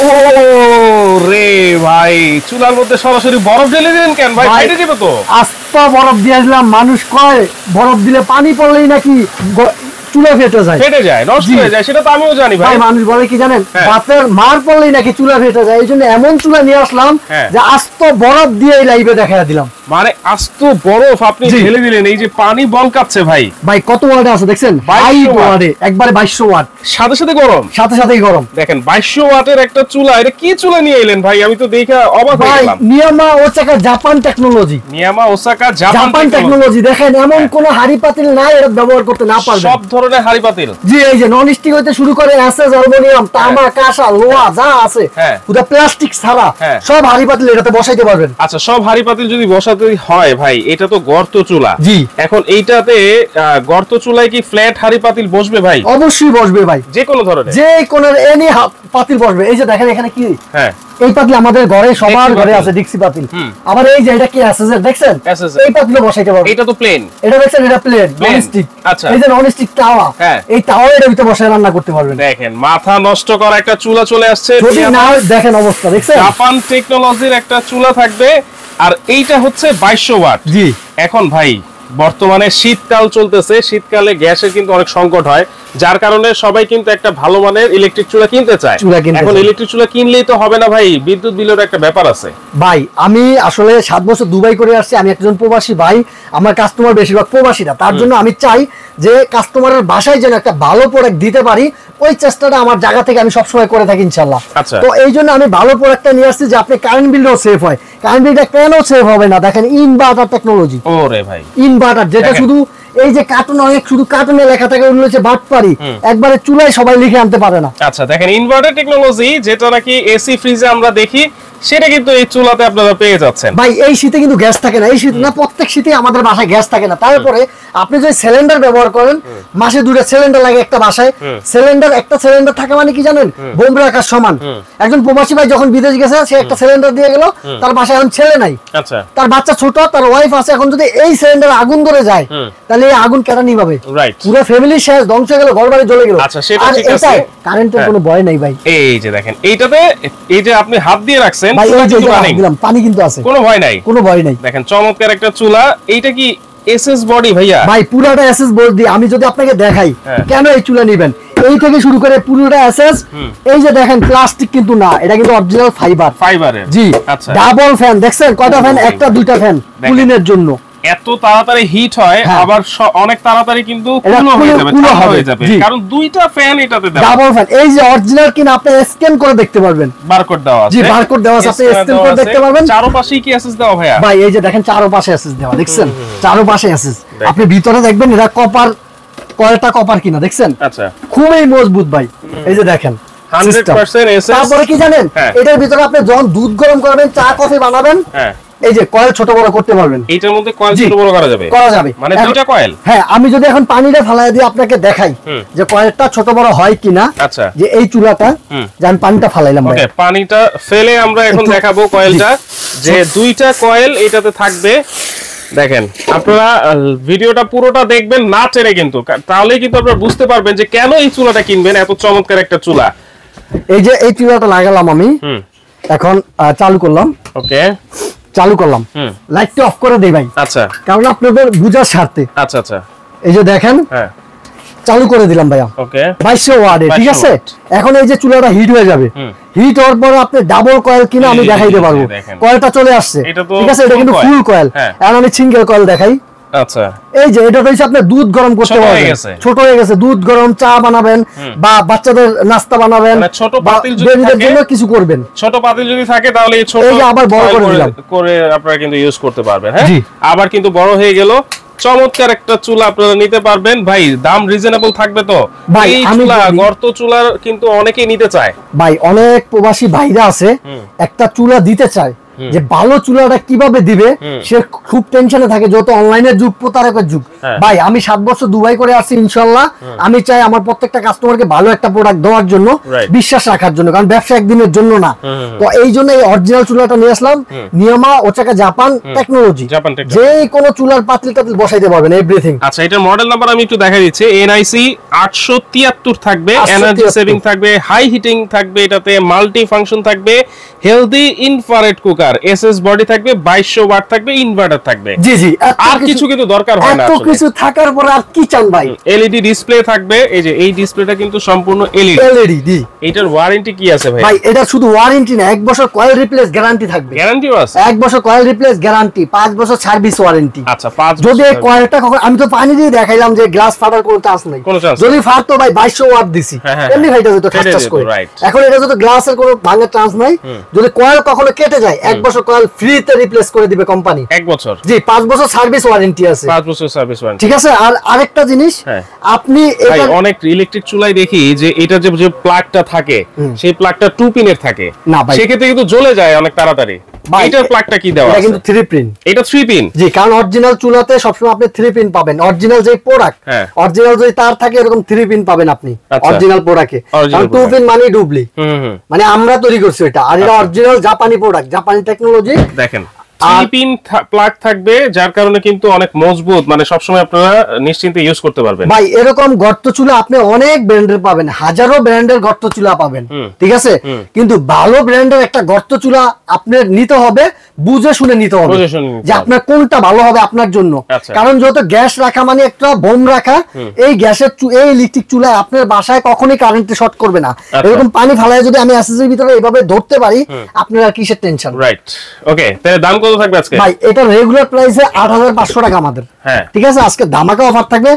ও রে ভাই, চুলার মধ্যে সরাসরি বরফ ঢেলে দিলেন কেন ভাই? ফাইটে যাবে তো। আস্তা বরফ দিয়ে আসলাম। মানুষ কয় বরফ দিলে পানি পড়লেই নাকি চুলা ফেটে যায়, নষ্ট হয়ে যায়, সেটা তো আমিও জানি ভাই। মানুষ বলে কি জানেন, বাতের মার পড়লেই নাকি চুলা ফেটে যায়। এই জন্য এমন চুলা নিয়ে আসলাম যে আস্ত বরফ দিয়ে এই লাইভে দেখাইয়া দিলাম। মানে আস্ত বরফ আপনি ঢেলে দিলেন, এই যে পানি বলকাচ্ছে ভাই। ভাই কত ওয়াট আছে দেখছেন? 22 ওয়াটে, একবারে 2200 ওয়াট, সাথে সাথে গরম, সাথেই গরম। দেখেন 2200 ওয়াটের একটা চুলা। এটা কি চুলা নিয়ে এলেন ভাই? আমি তো দেখে অবাক হয়ে গেলাম। নিয়ামা Osaka Japan technology, Japan technology. দেখেন এমন কোন হাড়ি পাতিল নাই এটা ব্যবহার করতে না পারবে। সব ধরনের হাড়ি পাতিল, জি এই যে নন স্টিক হইতে শুরু করে এসএস, অ্যালুমিনিয়াম, তামা, কাঁসা, লোহা যা আছে, পুরো প্লাস্টিক ছাড়া সব হাড়ি পাতিল এটাতে বসাইতে পারবেন। আচ্ছা, সব হাড়ি পাতিল যদি বসাতে হয় ভাই, এটা তো গর্ত চুলা। জি, এখন এইটাতে গর্ত চুলায় কি ফ্ল্যাট হাড়ি পাতিল বসবে ভাই? অবশ্যই বসবে ভাই, যে কোনো ধরনের, যে কোনো এনি পাতিল বসবে। এই যে দেখেন এখানে কি, এই পাতিল আমাদের ঘরে সবার ঘরে আছে, ডিক্সি পাতিল। আবার এই যে এটা কি এসএস দেখছেন, এই পাতিল বসাইতে পারবেন। এটা তো প্লেন, এটা দেখছেন, এটা প্লেন নন স্টিক। আচ্ছা, এই যে নন স্টিক তাওয়া, এই তাওয়া এর ভিতরে বসায় রান্না করতে পারবেন। দেখেন মাথা নষ্ট করা একটা চুলা চলে আসছে। যদি না দেখেন অবস্থা দেখছেন, জাপান টেকনোলজির একটা চুলা থাকবে, আর এইটা হচ্ছে 2200 ওয়াট। জি, এখন ভাই বর্তমানে শীতকাল চলতেছে, শীতকালে গ্যাসের কিন্তু অনেক সংকট হয়, যার কারণে সবাই কিন্তু একটা ভালো মানের ইলেকট্রিক চুলা কিনতে চায়। এখন ইলেকট্রিক চুলা কিনলেই তো হবে না ভাই, বিদ্যুৎ বিলের একটা ব্যাপার আছে। ভাই আমি আসলে 7 বছর দুবাই করে আসছি, আমি একজন প্রবাসী ভাই, আমার কাস্টমার বেশিরভাগ প্রবাসীরা। তার জন্য আমি চাই যে কাস্টমারের বাসায় যেন একটা ভালো প্রোডাক্ট দিতে পারি, ওই চেষ্টাটা আমার জায়গা থেকে আমি সবসময় করে থাকি ইনশাল্লাহ। তো এই জন্য আমি ভালো প্রোডাক্টটা নিয়ে আসছি যে আপনি কারেন্ট বিলও সেভ হয়। কারেন্ট বিলটা কেন সেভ হবে না? দেখেন ইনভার্টার টেকনোলজি। ওরে ভাই, ইনভার্টার যেটা শুধু এই যে কার্টুন, অনেক শুধু কার্টুনে লেখা থাকে, ওগুলো হচ্ছে বাটপারি, একবারে চুলায় সবাই লিখে আনতে পারে না। আচ্ছা দেখেন ইনভার্টার টেকনোলজি, যেটা নাকি এসি ফ্রিজে আমরা দেখি, সেটা কিন্তু এই চুলাতে আপনারা পেয়ে যাচ্ছেন। ভাই এই শীতে কিন্তু গ্যাস থাকে না, এই শীত না, প্রত্যেক শীতে আমাদের বাসায় গ্যাস থাকে না। তারপরে আপনি যদি সিলিন্ডার ব্যবহার করেন, মাসে 2টা সিলিন্ডার লাগে একটা বাসায়। সিলিন্ডার, একটা সিলিন্ডার থাকা মানে কি জানেন, বোম রাখার সমান। একজন প্রবাসী ভাই যখন বিদেশ গেছে, সে একটা সিলিন্ডার দিয়ে গেল, তার বাসায় এখন ছেলে নাই, আচ্ছা তার বাচ্চা ছোট, তার ওয়াইফ আছে। এখন যদি এই সিলিন্ডার আগুন ধরে যায়, তাহলে এই আগুন কেন নিভাবে? পুরো ফ্যামিলি শেষ, ধ্বংস হয়ে গেল, ঘরবাড়ি জ্বলে গেল। আচ্ছা সেটা ঠিক আছে, কারেন্টের কোনো ভয় নাই ভাই। এই যে দেখেন এইটাতে, এই যে আপনি হাত দিয়ে রাখছেন, পানি কিন্তু আছে, কোনো ভয় নাই, কোনো ভয় নাই। দেখেন চমৎকার একটা চুলা। এইটা কি এসএস বডি ভাইয়া? ভাই পুরোটা এসএস বডি। আমি যদি আপনাকে দেখাই কেন এই চুলা নেবেন, এই থেকে শুরু করে পুরোটা এসএস। এই যে দেখেন প্লাস্টিক কিন্তু না, এটা কিন্তু অরিজিনাল ফাইবারের। জি, আচ্ছা ডাবল ফ্যান দেখছেন, কয়টা ফ্যান? একটা 2টা ফ্যান কুলিংয়ের জন্য। এত তাড়াতাড়ি হিট হয়, আবার অনেক তাড়াতাড়ি কিন্তু কুল হয়ে যাবে, কারণ 2টা ফ্যান এটাতে দেওয়া, ডাবল ফ্যান। এই যে অরিজিনাল কিনা আপনি স্ক্যান করে দেখতে পারবেন, বারকোড দেওয়া আছে। জি বারকোড দেওয়া আছে, আপনি স্ক্যান করে দেখতে পারবেন। চারপাশেই কি এসএস দেওয়া ভাইয়া? ভাই এই যে দেখেন চারপাশে এসএস দেওয়া, দেখছেন চারপাশে এসএস। আপনি ভিতরে দেখবেন এটা কপার, কয়টা কপার কিনা দেখছেন। আচ্ছা খুবই মজবুত ভাই, এই যে দেখেন 100% এসএস। তারপরে কি জানেন, এটার ভিতরে আপনি যখন দুধ গরম করবেন, চা কফি বানাবেন, এই যে কয়েল ছোট বড় করতে পারবেন। এইটার মধ্যে কয়েল ছোট বড় করা যাবে, মানে 2টা কয়েল। হ্যাঁ, আমি যদি এখন পানিটা ফালাই দিয়ে আপনাকে দেখাই যে কয়েলটা ছোট বড় হয় কিনা। আচ্ছা, যে এই চুলাটা, যে আমি পানিটা ফালাইলাম, ওকে পানিটা ফেলে আমরা এখন দেখাবো কয়েলটা, যে 2টা কয়েল এটাতে থাকবে। দেখেন আপনারা ভিডিওটা পুরোটা দেখবেন না টেনে, কিন্তু তাহলেই কিন্তু আপনারা বুঝতে পারবেন যে কেন এই চুলাটা কিনবেন, এত চমৎকার একটা চুলা। এই যে এই চুলাটা লাগালাম আমি, এখন চালু করলাম। ওকে, চালু করলাম, লাইটটা অফ করে দেই ভাই। আচ্ছা, কারণ আপনাদের বুঝার স্বার্থে। আচ্ছা আচ্ছা, এই যে দেখেন, চালু করে দিলাম ভাইয়া। ওকে, 2200 ওয়াটে, ঠিক আছে। এখন এই যে চুলাটা হিট হয়ে যাবে, হিট হওয়ার পর আপনি ডাবল কয়েল কিনা আমি দেখাইতে পারবো। কয়েলটা চলে আসছে, ঠিক আছে, এটা কিন্তু ফুল কয়েল। এখন আমি সিঙ্গেল কয়েল দেখাই। আচ্ছা, এই যে এটা হচ্ছে আপনি দুধ গরম করতে পারবেন, ছোট হয়ে গেছে, দুধ গরম, চা বানাবেন, বা বাচ্চাদের নাস্তা বানাবেন, ছোট পাতিল যদি থাকে জন্য কিছু করবেন, ছোট পাতিল যদি থাকে তাহলে এই ছোট এই যে আবার বড় করে দিলাম, করে আপনারা কিন্তু ইউজ করতে পারবেন। হ্যাঁ, আবার কিন্তু বড় হয়ে গেল, চমৎকার একটা চুলা আপনারা নিতে পারবেন। ভাই দাম রিজনেবল থাকবে তো? ভাই এই চুলা, গর্ত চুলার কিন্তু অনেকেই নিতে চায়। ভাই অনেক প্রবাসী ভাইরা আছে, একটা চুলা দিতে চায়, যে ভালো চুলাটা কিভাবে দিবে সে খুব টেনশনে থাকে, যত অনলাইনের যুগ, প্রতারকের যুগ। ভাই আমি 7 বছর দুবাই করে আসছি, ইনশাআল্লাহ আমি চাই আমার প্রত্যেকটা কাস্টমারকে ভালো একটা প্রোডাক্ট দেওয়ার জন্য, বিশ্বাস রাখার জন্য, কারণ ব্যবসা একদিনের জন্য না। তো এই জন্য এই অরিজিনাল চুলাটা নিয়ে আসলাম, নিয়ামা ওচাকা জাপান টেকনোলজি, যে কোনো চুলার পাতিল টাতিল বসাইতে পারবেন এভরিথিং। আচ্ছা, এটার মডেল নাম্বার আমি একটু দেখাই দিচ্ছি। এনআইসি 873 থাকবে, এনার্জি সেভিং থাকবে, হাই হিটিং থাকবে, এটাতে মাল্টি ফাংশন থাকবে, healthy infrared cooker, SS body থাকবে, 2200 ওয়াট থাকবে, ইনভার্টার থাকবে। জি জি, আর কিছু কিন্তু দরকার হয় না, এত কিছু থাকার পর আর কি চান ভাই? এলইডি ডিসপ্লে থাকবে, এই যে এই ডিসপ্লেটা কিন্তু সম্পূর্ণ এলইডি। এটার ওয়ারেন্টি কি আছে ভাই? ভাই এটা শুধু ওয়ারেন্টি না, 1 বছর কয়েল রিপ্লেস গ্যারান্টি থাকবে। গ্যারান্টিও আছে? 1 বছর কয়েল রিপ্লেস গ্যারান্টি, 5 বছর সার্ভিস ওয়ারেন্টি। আচ্ছা, 5 বছর। যদি এই কয়েলটা আমি তো পানি দিয়ে দেখাইলাম যে গ্লাস ফাটার কোনো চান্স নাই, যদি ফাটতো ভাই 2200 ওয়াট দিছি, এমনি ফাইটা যেত ঠাস করে। এখন এটা যদি গ্লাসের কোনো ভাঙার চান্স নাই, যদি কয়েল কখনো কেটে যায় 1 বছর কয়েল ফ্রিতে রিপ্লেস করে দিবে কোম্পানি। 1 বছর? জি, 5 বছর সার্ভিস ওয়ারেন্টি আছে। 5 বছর সার্ভিস ওয়ারেন্টি, ঠিক আছে। আর আরেকটা জিনিস, আপনি এটা অনেক ইলেকট্রিক চুলায় দেখি যে এটা যে প্লাগটা থাকে, সেই প্লাগটা 2 পিনের থাকে, সেক্ষেত্রে কিন্তু জ্বলে যায় অনেক তাড়াতাড়ি। এটার প্লাগটা কি দেওয়া আছে? এটা কিন্তু 3 পিন। এটা 3 পিন? জি, কারণ অরিজিনাল চুলাতে সবসময় আপনি 3 পিন পাবেন। অরিজিনাল যে প্রোডাক্ট, অরিজিনাল যে তার থাকে, এরকম 3 পিন পাবেন আপনি অরিজিনাল প্রোডাক্টে। কারণ 2 পিন মানে ডুবলি, মানে আমরা তৈরি করছি এটা। আর এটা অরিজিনাল জাপানি প্রোডাক্ট, জাপানি টেকনোলজি। দেখেন 3 পিন প্লাগ থাকবে, যার কারণে কিন্তু অনেক মজবুত, মানে সবসময় আপনারা নিশ্চিন্তে ইউজ করতে পারবেন। ভাই এরকম গর্ত চুলা আপনি অনেক ব্র্যান্ডের পাবেন, হাজারো ব্র্যান্ডের গর্ত চুলা পাবেন, ঠিক আছে। কিন্তু ভালো ব্র্যান্ডের একটা গর্ত চুলা আপনার নিতে হবে, বুঝে শুনে নিতে হবে যে আপনার কোনটা ভালো হবে আপনার জন্য। কারণ যত গ্যাস রাখা মানে একটা বোম রাখা, এই গ্যাসের এই ইলেকট্রিক চুলায় আপনার বাসায় কখনোই কারেন্টে শর্ট করবে না। এরকম পানি ফালায় যদি আমি এসএসের ভিতরে এভাবে ধরতে পারি, আপনার আর কিসের টেনশন? রাইট, ওকে। তাহলে দাম কত থাকবে আজকে? ভাই এটা রেগুলার প্রাইসে 8500 টাকা আমাদের, ঠিক আছে। আজকে ধামাকা অফার থাকবে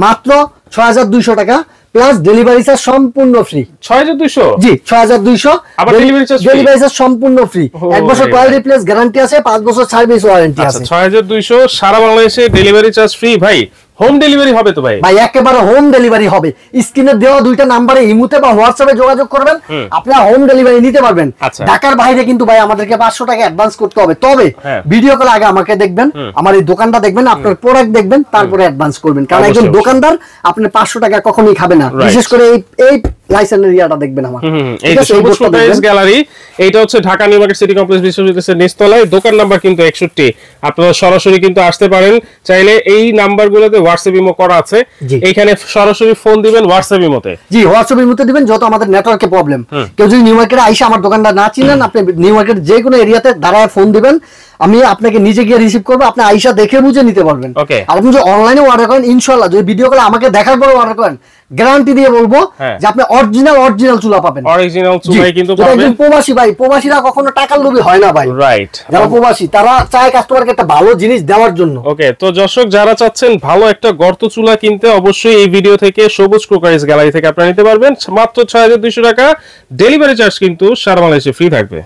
মাত্র 6200 টাকা, প্লাস ডেলিভারি চার্জ সম্পূর্ণ ফ্রি। 6200? জি, 6200। আবার ডেলিভারি চার্জ সম্পূর্ণ ফ্রি। 1 বছর কয়েল রিপ্লেস গ্যারান্টি আছে, 5 বছর সার্ভিস ওয়ারেন্টি আছে। 6200, সারা বাংলাদেশে ডেলিভারি চার্জ ফ্রি। ভাই হোম ডেলিভারি হবে তো? ভাই ভাই একেবারে হোম ডেলিভারি হবে। স্ক্রিনে দেওয়া 2টা নাম্বারে ইমোতে বা হোয়াটসঅ্যাপে যোগাযোগ করবেন, আপনারা হোম ডেলিভারি নিতে পারবেন। ঢাকার বাইরে কিন্তু ভাই আমাদেরকে 500 টাকা অ্যাডভান্স করতে হবে। তবে ভিডিও কল আগে আমাকে দেখবেন, আমার এই দোকানটা দেখবেন, আপনার প্রোডাক্ট দেখবেন, তারপরে অ্যাডভান্স করবেন। কারণ একজন দোকানদার আপনার 500 টাকা কখনোই খাবে না, বিশেষ করে এই লাইসেন্স এরিয়াটা দেখবেন আমার। এই যে সবুজ ফুডাইস গ্যালারি, এইটা হচ্ছে Dhaka new market city complex বিশ্ববিদ্যালয়ের নিচতলায়, দোকান নাম্বার কিন্তু 61। আপনারা সরাসরি কিন্তু আসতে পারেন, চাইলে এই নাম্বারগুলোতে হোয়াটসঅ্যাপ ইমো করা আছে, এইখানে সরাসরি ফোন দিবেন হোয়াটসঅ্যাপ ইমোতে। জি, হোয়াটসঅ্যাপ ইমোতে দিবেন, যত আমাদের নেটওয়ার্কে প্রবলেম। কেউ যদি নিউ মার্কেটে আইসা আমার দোকানটা না চিনেন, আপনি নিউ মার্কেট যে কোনো এরিয়াতে দাঁড়ায় ফোন দিবেন, আমি আপনাকে নিজে গিয়ে রিসিভ করবো, আপনি আইসা দেখে বুঝে নিতে পারবেন। আর আপনি যদি অনলাইনে অর্ডার করেন, ইনশাআল্লাহ যদি ভিডিও কলে আমাকে দেখার পরে অর্ডার করেন, গ্যারান্টি দিয়ে বলবো যে আপনি অরিজিনাল চুলা পাবেন। অরিজিনাল চুলাই কিন্তু পাবেন। একজন প্রবাসী ভাই, প্রবাসীরা কখনো টাকার লোভী হয় না ভাই। রাইট, যারা প্রবাসী তারা চায় কাস্টমারকে একটা ভালো জিনিস দেওয়ার জন্য। ওকে, তো দর্শক যারা চাচ্ছেন ভালো একটা গর্ত চুলা কিনতে, অবশ্যই এই ভিডিও থেকে সবুজ কুকারিজ গ্যালারি থেকে আপনারা নিতে পারবেন। মাত্র 6200 টাকা, ডেলিভারি চার্জ কিন্তু সারা বাংলাদেশে ফ্রি থাকবে।